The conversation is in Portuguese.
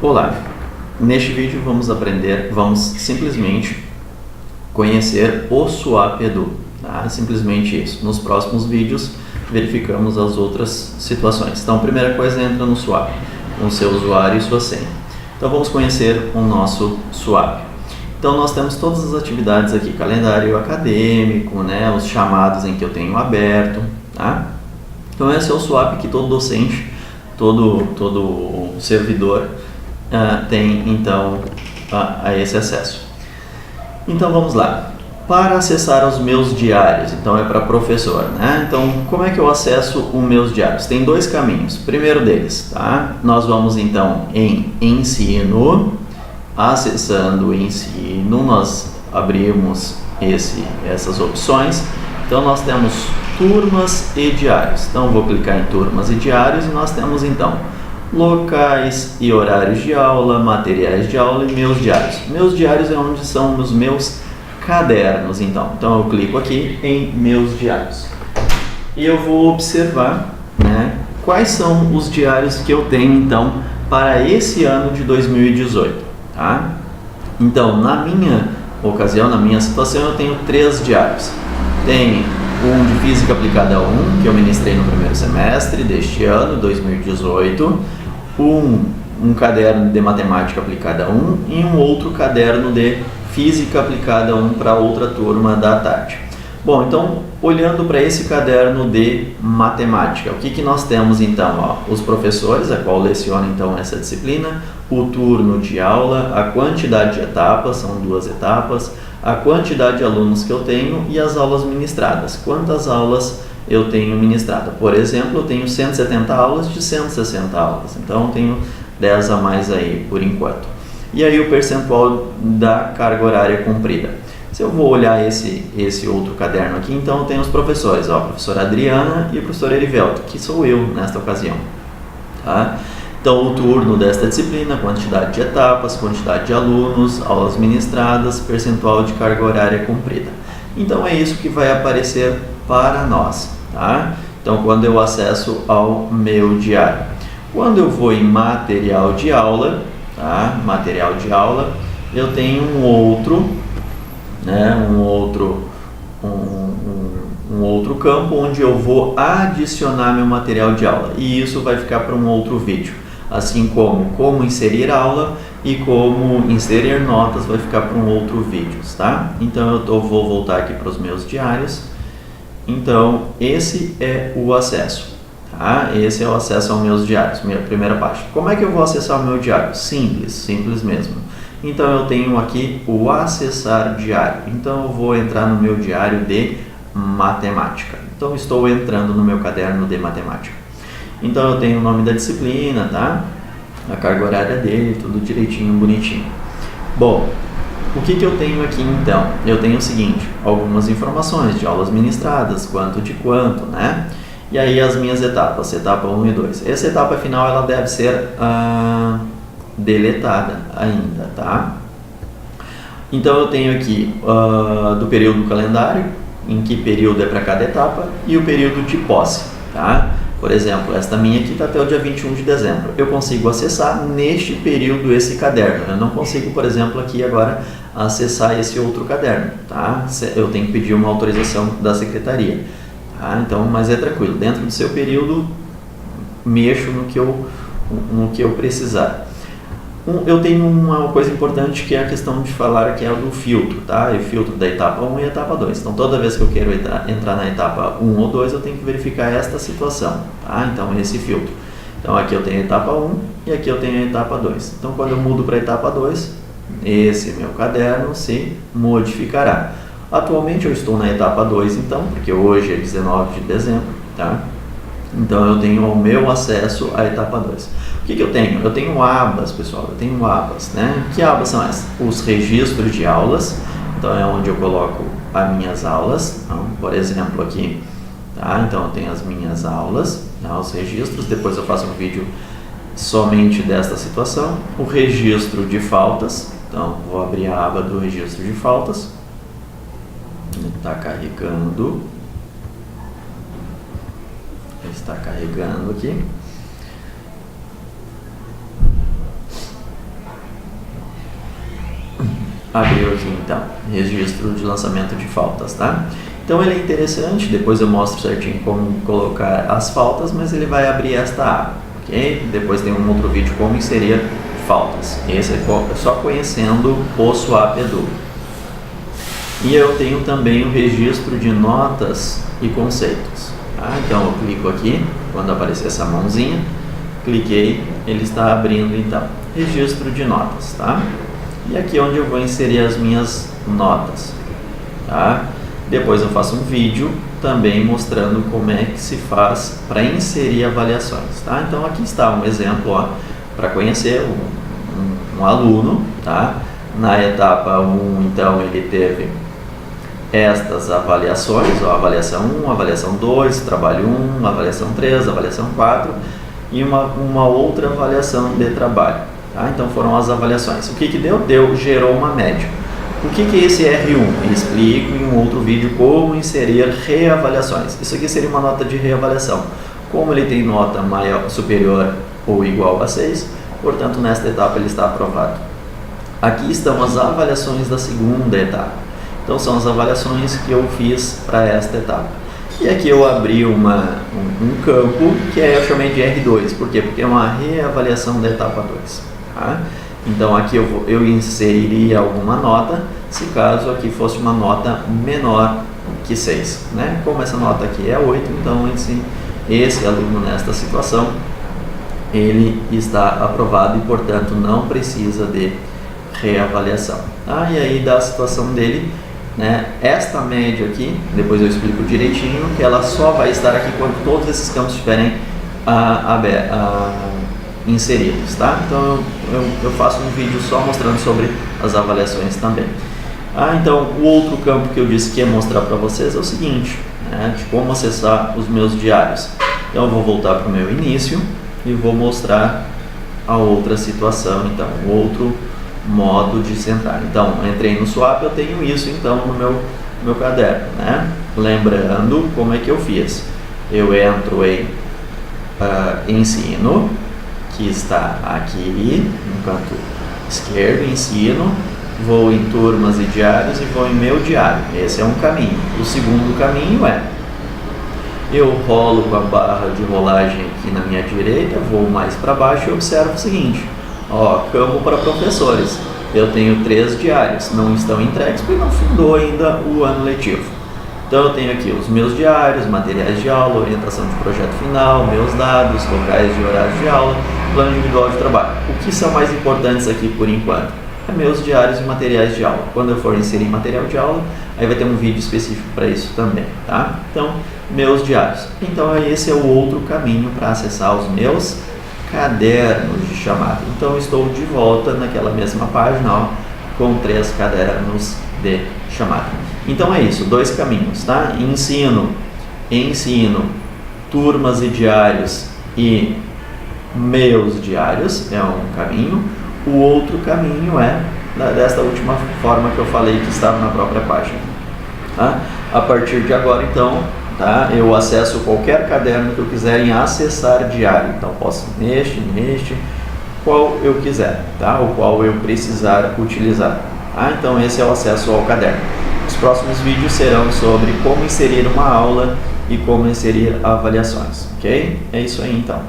Olá, neste vídeo vamos simplesmente conhecer o Swap Edu, tá? Simplesmente isso. Nos próximos vídeos verificamos as outras situações. Então, a primeira coisa é entra no Swap, com seu usuário e sua senha. Então, vamos conhecer o nosso Swap. Então, nós temos todas as atividades aqui, calendário acadêmico, né, os chamados em que eu tenho aberto, tá? Então, esse é o Swap que todo docente, todo servidor tem, então, a esse acesso. Então, vamos lá. Para acessar os meus diários, então é para professor, né? Então, como é que eu acesso os meus diários? Tem dois caminhos. Primeiro deles, tá? Nós vamos, então, em ensino. Acessando o ensino, nós abrimos essas opções. Então, nós temos turmas e diários. Então, vou clicar em turmas e diários e nós temos, então, locais e horários de aula, materiais de aula e meus diários. Meus diários é onde são os meus cadernos, então. Então, eu clico aqui em meus diários. E eu vou observar, né, quais são os diários que eu tenho, então, para esse ano de 2018. Tá? Então, na minha ocasião, na minha situação, eu tenho 3 diários. Tem um de Física Aplicada 1, que eu ministrei no primeiro semestre deste ano, 2018, um caderno de Matemática Aplicada 1 e um outro caderno de Física Aplicada 1 para outra turma da tarde. Bom, então, olhando para esse caderno de matemática, o que nós temos então? Ó, os professores, a qual leciona então essa disciplina, o turno de aula, a quantidade de etapas, são 2 etapas, a quantidade de alunos que eu tenho e as aulas ministradas. Quantas aulas eu tenho ministrado? Por exemplo, eu tenho 170 aulas de 160 aulas, então eu tenho 10 a mais aí por enquanto. E aí o percentual da carga horária cumprida. Se eu vou olhar esse outro caderno aqui, então eu tenho os professores, ó, a professora Adriana e o professor Erivelto, que sou eu nesta ocasião. Tá? Então, o turno desta disciplina, quantidade de etapas, quantidade de alunos, aulas ministradas, percentual de carga horária cumprida. Então, é isso que vai aparecer para nós. Tá? Então, quando eu acesso ao meu diário. Quando eu vou em material de aula, tá? Material de aula, eu tenho um outro campo onde eu vou adicionar meu material de aula, e isso vai ficar para um outro vídeo, assim como inserir aula e como inserir notas vai ficar para um outro vídeo, tá? Então vou voltar aqui para os meus diários. Então esse é o acesso, tá? Esse é o acesso aos meus diários, minha primeira página. Como é que eu vou acessar o meu diário? Simples mesmo. Então, eu tenho aqui o acessar diário. Então, eu vou entrar no meu diário de matemática. Então, estou entrando no meu caderno de matemática. Então, eu tenho o nome da disciplina, tá? A carga horária dele, tudo direitinho, bonitinho. Bom, o que eu tenho aqui, então? Eu tenho o seguinte, algumas informações de aulas ministradas, quanto de quanto, né? E aí, as minhas etapas, etapa 1 e 2. Essa etapa final, ela deve ser deletada ainda, tá? Então eu tenho aqui do período do calendário, em que período é para cada etapa, e o período de posse, tá? Por exemplo, esta minha aqui está até o dia 21 de dezembro. Eu consigo acessar neste período esse caderno. Eu não consigo, por exemplo, aqui agora acessar esse outro caderno, tá? Eu tenho que pedir uma autorização da secretaria, tá? Então, mas é tranquilo. Dentro do seu período, mexo no que eu precisar. Eu tenho uma coisa importante que é a questão de falar que é do filtro, tá? O filtro da etapa 1 e etapa 2. Então, toda vez que eu quero entrar na etapa 1 ou 2, eu tenho que verificar esta situação, tá? Então, esse filtro. Então, aqui eu tenho a etapa 1 e aqui eu tenho a etapa 2. Então, quando eu mudo para a etapa 2, esse meu caderno se modificará. Atualmente, eu estou na etapa 2, então, porque hoje é 19 de dezembro, tá? Então, eu tenho o meu acesso à etapa 2. O que eu tenho? Eu tenho abas, pessoal. Eu tenho abas, né? Que abas são essas? Os registros de aulas. Então, é onde eu coloco as minhas aulas. Então, por exemplo, aqui, tá? Então, eu tenho as minhas aulas, tá? Os registros. Depois eu faço um vídeo somente desta situação. O registro de faltas. Então, vou abrir a aba do registro de faltas. Está carregando. Está carregando aqui. abriu aqui então, registro de lançamento de faltas, tá? Então ele é interessante, depois eu mostro certinho como colocar as faltas, mas ele vai abrir esta aba, ok? Depois tem um outro vídeo como inserir faltas. Esse é só conhecendo o Swap Edu. E eu tenho também o registro de notas e conceitos, tá? Então eu clico aqui, quando aparecer essa mãozinha, cliquei, ele está abrindo então, registro de notas, tá? E aqui é onde eu vou inserir as minhas notas, tá? Depois eu faço um vídeo também mostrando como é que se faz para inserir avaliações, tá? Então aqui está um exemplo para conhecer um aluno, tá? Na etapa 1, então ele teve estas avaliações, ó, avaliação 1, avaliação 2, trabalho 1, avaliação 3, avaliação 4 e uma outra avaliação de trabalho, tá? Então foram as avaliações. O que deu? Gerou uma média. O que é esse R1? Eu explico em um outro vídeo como inserir reavaliações. Isso aqui seria uma nota de reavaliação. Como ele tem nota maior, superior ou igual a 6, portanto nesta etapa ele está aprovado. Aqui estão as avaliações da segunda etapa. Então são as avaliações que eu fiz para esta etapa. E aqui eu abri um campo que eu chamei de R2. Por quê? Porque é uma reavaliação da etapa 2. Tá? Então aqui eu inseriria alguma nota, se caso aqui fosse uma nota menor que 6. Né? Como essa nota aqui é 8, então esse aluno nesta situação, ele está aprovado e, portanto, não precisa de reavaliação. Tá? E aí da situação dele, né, esta média aqui, depois eu explico direitinho, que ela só vai estar aqui quando todos esses campos estiverem inseridos, tá? Então eu faço um vídeo só mostrando sobre as avaliações também. Então o outro campo que eu disse que ia mostrar para vocês é o seguinte, né, de como acessar os meus diários. Então eu vou voltar para o meu início e vou mostrar a outra situação, então o outro modo de centrar. Então entrei no Swap, eu tenho isso então no meu caderno, né? Lembrando como é que eu fiz. Eu entro em ensino, que está aqui no canto esquerdo, ensino, vou em turmas e diários e vou em meu diário. Esse é um caminho. O segundo caminho eu rolo com a barra de rolagem aqui na minha direita, vou mais para baixo e observo o seguinte, ó, campo para professores. Eu tenho 3 diários, não estão entregues porque não findou ainda o ano letivo. Então eu tenho aqui os meus diários, materiais de aula, orientação de projeto final, meus dados, locais de horário de aula, plano individual de trabalho. O que são mais importantes aqui por enquanto? É meus diários e materiais de aula. Quando eu for inserir material de aula, aí vai ter um vídeo específico para isso também, tá? Então, meus diários. Então esse é o outro caminho para acessar os meus cadernos de chamada. Então eu estou de volta naquela mesma página, ó, com 3 cadernos de chamada. Então é isso, 2 caminhos, tá? Ensino, turmas e diários e meus diários é um caminho. O outro caminho é desta última forma que eu falei que estava na própria página. Tá? A partir de agora, então, tá? Eu acesso qualquer caderno que eu quiser em acessar diário. Então posso neste, qual eu quiser, tá? O qual eu precisar utilizar. Tá? Então esse é o acesso ao caderno. Os próximos vídeos serão sobre como inserir uma aula e como inserir avaliações, ok? É isso aí então.